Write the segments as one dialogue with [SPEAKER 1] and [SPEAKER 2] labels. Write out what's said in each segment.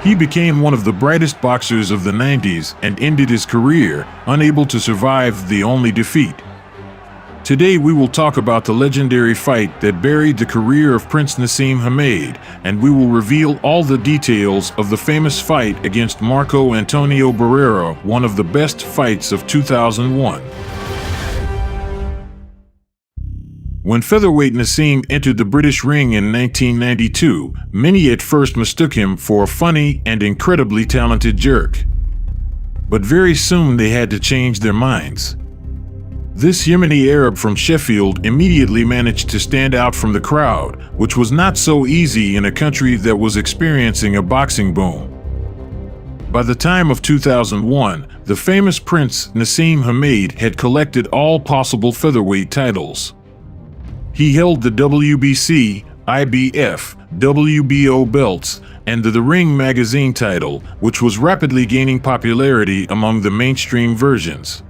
[SPEAKER 1] He became one of the brightest boxers of the 90s and ended his career unable to survive the only defeat. Today we will talk about the legendary fight that buried the career of Prince Naseem Hamed, and we will reveal all the details of the famous fight against Marco Antonio Barrera, one of the best fights of 2001. When featherweight Naseem entered the British ring in 1992, many at first mistook him for a funny and incredibly talented jerk. But very soon they had to change their minds. This Yemeni Arab from Sheffield immediately managed to stand out from the crowd, which was not so easy in a country that was experiencing a boxing boom. By the time of 2001, the famous Prince Naseem Hamed had collected all possible featherweight titles. He held the WBC, IBF, WBO belts, and the Ring magazine title, which was rapidly gaining popularity among the mainstream versions.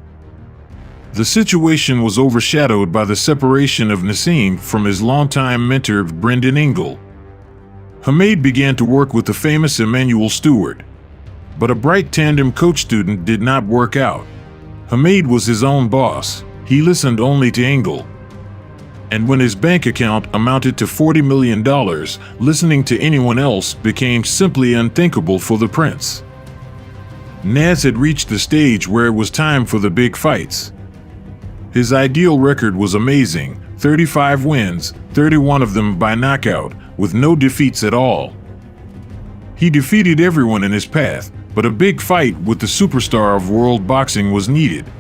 [SPEAKER 1] The situation was overshadowed by the separation of Naseem from his longtime mentor Brendan Ingle. Hamed began to work with the famous Emmanuel Stewart. But a bright tandem coach-student did not work out. Hamed was his own boss. He listened only to Ingle. And when his bank account amounted to $40 million, listening to anyone else became simply unthinkable for the prince. Naz had reached the stage where it was time for the big fights. His ideal record was amazing, 35 wins, 31 of them by knockout, with no defeats at all. He defeated everyone in his path, but a big fight with the superstar of world boxing was needed.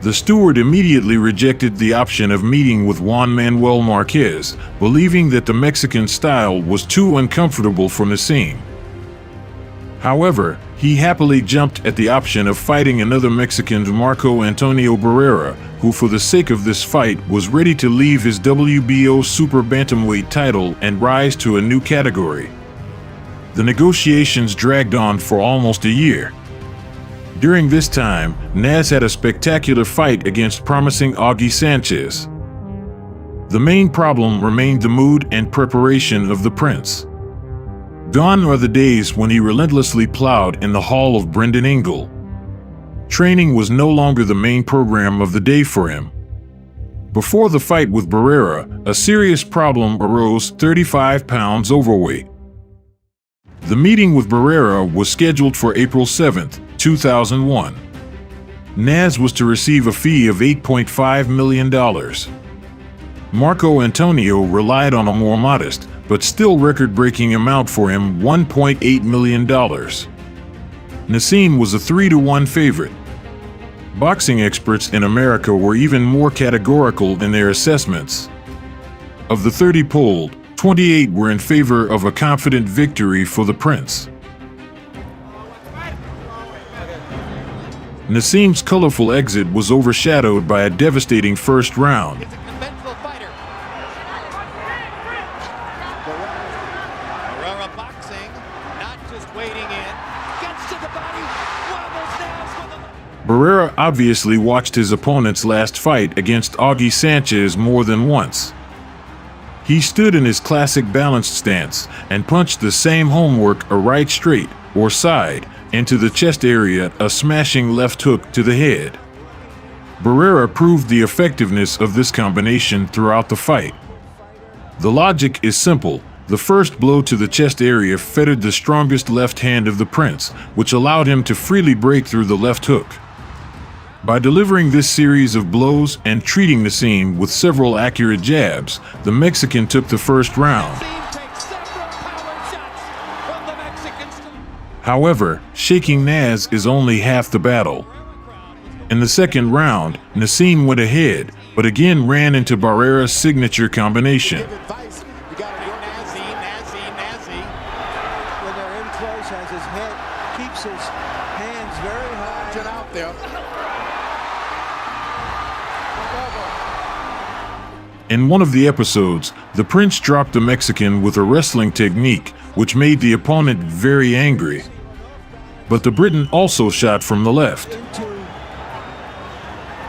[SPEAKER 1] The steward immediately rejected the option of meeting with Juan Manuel Marquez, believing that the Mexican style was too uncomfortable for Naseem. However, he happily jumped at the option of fighting another Mexican, Marco Antonio Barrera, who for the sake of this fight was ready to leave his WBO super bantamweight title and rise to a new category. The negotiations dragged on for almost a year. During this time, Naz had a spectacular fight against promising Augie Sanchez. The main problem remained the mood and preparation of the prince. Gone are the days when he relentlessly plowed in the hall of Brendan Ingle. Training was no longer the main program of the day for him. Before the fight with Barrera, a serious problem arose: 35 pounds overweight. The meeting with Barrera was scheduled for April 7, 2001. Naz was to receive a fee of $8.5 million. Marco Antonio relied on a more modest, but still record-breaking amount for him, $1.8 million. Naseem was a 3-to-1 favorite. Boxing experts in America were even more categorical in their assessments. Of the 30 polled, 28 were in favor of a confident victory for the prince. Naseem's colorful exit was overshadowed by a devastating first round. Barrera obviously watched his opponent's last fight against Augie Sanchez more than once. He stood in his classic balanced stance and punched the same homework, a right straight, or side, into the chest area, a smashing left hook to the head. Barrera proved the effectiveness of this combination throughout the fight. The logic is simple. The first blow to the chest area fettered the strongest left hand of the prince, which allowed him to freely break through the left hook. By delivering this series of blows and treating Naseem with several accurate jabs, the Mexican took the first round. However, shaking Naz is only half the battle. In the second round, Naseem went ahead, but again ran into Barrera's signature combination. In one of the episodes, the prince dropped the Mexican with a wrestling technique, which made the opponent very angry. But the Briton also shot from the left.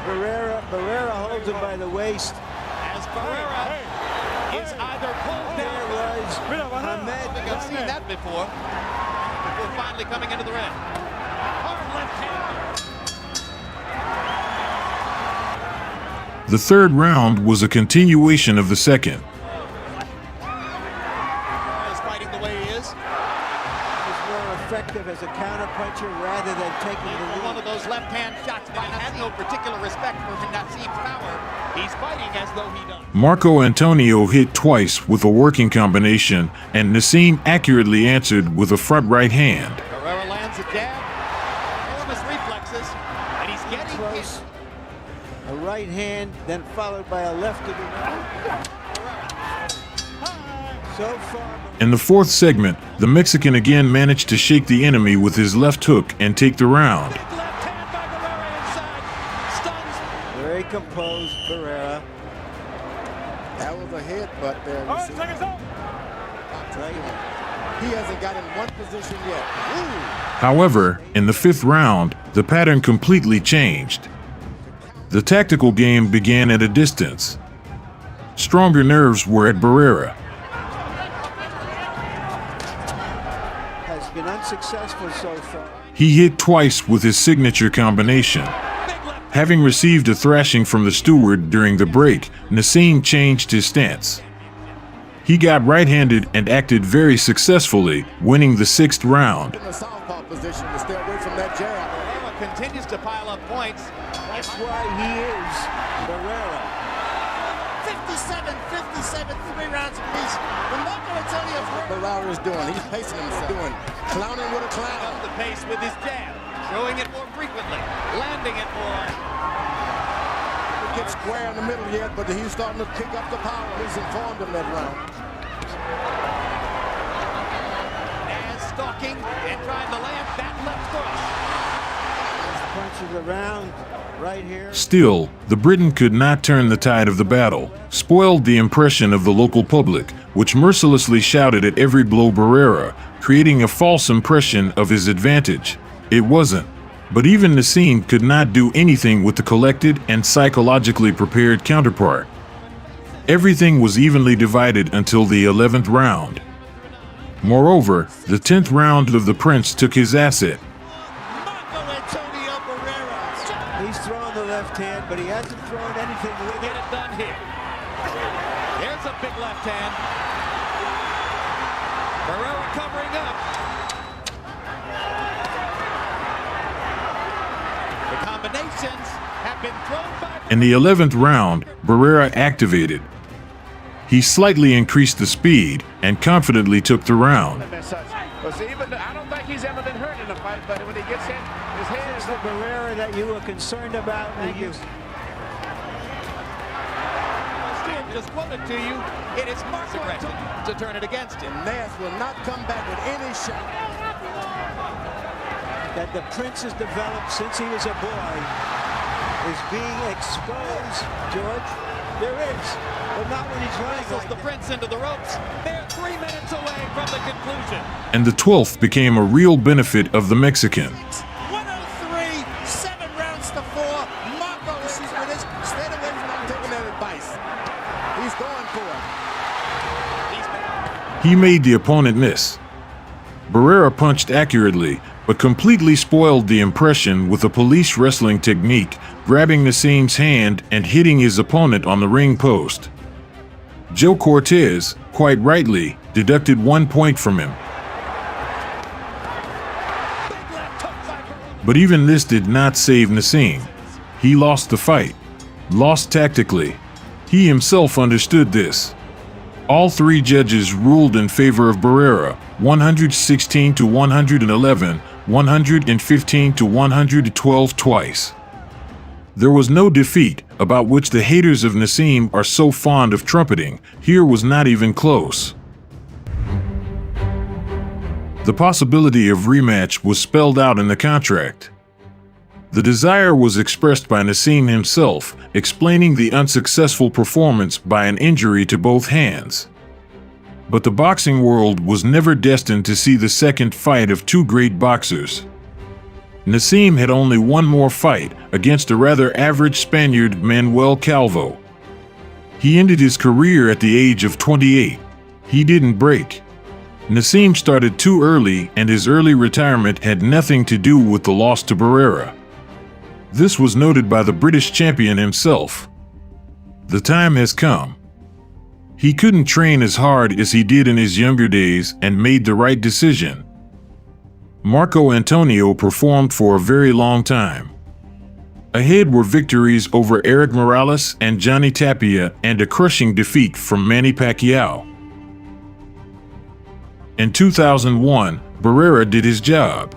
[SPEAKER 2] Barrera holds him by the waist.
[SPEAKER 3] As Barrera is either pulled down.
[SPEAKER 2] There was
[SPEAKER 3] I think I've seen that before. power finally coming into the ring. Hard left hand.
[SPEAKER 1] The third round was a continuation of the second.
[SPEAKER 3] Is fighting the way he is.
[SPEAKER 2] He's more effective as a counterpuncher rather than taking the lead.
[SPEAKER 3] One of those left-hand shots, but he has no particular respect for Naseem's power. He's fighting as though he does.
[SPEAKER 1] Marco Antonio hit twice with a working combination, and Naseem accurately answered with a front right hand.
[SPEAKER 3] Barrera lands a jab. Enormous reflexes, and he's getting
[SPEAKER 2] Close. A right hand, then followed by a left to the right. So far,
[SPEAKER 1] In the fourth segment, the Mexican again managed to shake the enemy with his left hook and take the round.
[SPEAKER 3] Big left hand by Barrera inside. Stuns.
[SPEAKER 2] very composed Barrera.
[SPEAKER 4] That was a headbutt there.
[SPEAKER 3] All right, seconds up.
[SPEAKER 4] He hasn't got in one position yet. Ooh.
[SPEAKER 1] However, in the fifth round, the pattern completely changed. The tactical game began at a distance. Stronger nerves were at Barrera.
[SPEAKER 2] Has been unsuccessful so far.
[SPEAKER 1] He hit twice with his signature combination. Having received a thrashing from the steward during the break, Naseem changed his stance. He got right-handed and acted very successfully, winning the sixth round.
[SPEAKER 4] In the southpaw position to stay away from that jab.
[SPEAKER 3] Barrera continues to pile up points.
[SPEAKER 2] That's why he is Barrera.
[SPEAKER 4] 57, 3 rounds apiece. But Marco Antonio, what Barrera is doing, he's pacing himself. Clowning with a clown.
[SPEAKER 3] Up the pace with his jab, showing it more frequently, landing it more.
[SPEAKER 4] He gets square in the middle yet, but he's starting to pick up the power. He's informed him that round.
[SPEAKER 3] As stalking and trying to land that left crush.
[SPEAKER 2] Punches around right here.
[SPEAKER 1] Still, the Briton could not turn the tide of the battle, spoiled the impression of the local public, which mercilessly shouted at every blow Barrera, creating a false impression of his advantage. It wasn't. But even Naseem could not do anything with the collected and psychologically prepared counterpart. Everything was evenly divided until the 11th round. Moreover, the 10th round of the Prince took his asset.
[SPEAKER 3] Marco Antonio Barrera.
[SPEAKER 2] He's thrown the left hand, but he hasn't thrown anything with
[SPEAKER 3] Get
[SPEAKER 2] it.
[SPEAKER 3] it done here. There's a big left hand. Barrera covering up. The combinations have been thrown by.
[SPEAKER 1] In the 11th round, Barrera activated. He slightly increased the speed and confidently took the round.
[SPEAKER 5] I don't think he's ever been hurt in a fight, but when he gets hit, his head
[SPEAKER 2] It's
[SPEAKER 5] is
[SPEAKER 2] the Barrera that you were concerned about.
[SPEAKER 5] Thank you.
[SPEAKER 3] Steve just quoted to you. It is Mark's aggression to turn it against him.
[SPEAKER 4] Nash will not come back with any shot.
[SPEAKER 2] That the Prince has developed since he was a boy is being exposed, George. There is, but not when he's running
[SPEAKER 3] Wrestles
[SPEAKER 2] like
[SPEAKER 3] the
[SPEAKER 2] that.
[SPEAKER 3] Prince into the ropes. They're 3 minutes away from the conclusion.
[SPEAKER 1] And the 12th became a real benefit of the Mexican.
[SPEAKER 4] 103, 7 rounds to 4. Marco is with his. Stay away from him taking that advice. He's going for it.
[SPEAKER 3] He's back.
[SPEAKER 1] He made the opponent miss. Barrera punched accurately, but completely spoiled the impression with a police wrestling technique, grabbing Naseem's hand and hitting his opponent on the ring post. Joe Cortez, quite rightly, deducted 1 point from him. But even this did not save Naseem. He lost the fight. Lost tactically. He himself understood this. All three judges ruled in favor of Barrera, 116 to 111, 115 to 112 twice. There was no defeat, about which the haters of Naseem are so fond of trumpeting. Here was not even close. The possibility of rematch was spelled out in the contract. The desire was expressed by Naseem himself, explaining the unsuccessful performance by an injury to both hands. But the boxing world was never destined to see the second fight of two great boxers. Naseem had only one more fight against a rather average Spaniard, Manuel Calvo. He ended his career at the age of 28. He didn't break. Naseem started too early, and his early retirement had nothing to do with the loss to Barrera. This was noted by the British champion himself. The time has come. He couldn't train as hard as he did in his younger days and made the right decision. Marco Antonio performed for a very long time. Ahead were victories over Eric Morales and Johnny Tapia and a crushing defeat from Manny Pacquiao. In 2001, Barrera did his job.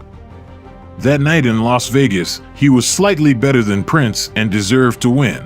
[SPEAKER 1] That night in Las Vegas, he was slightly better than Prince and deserved to win.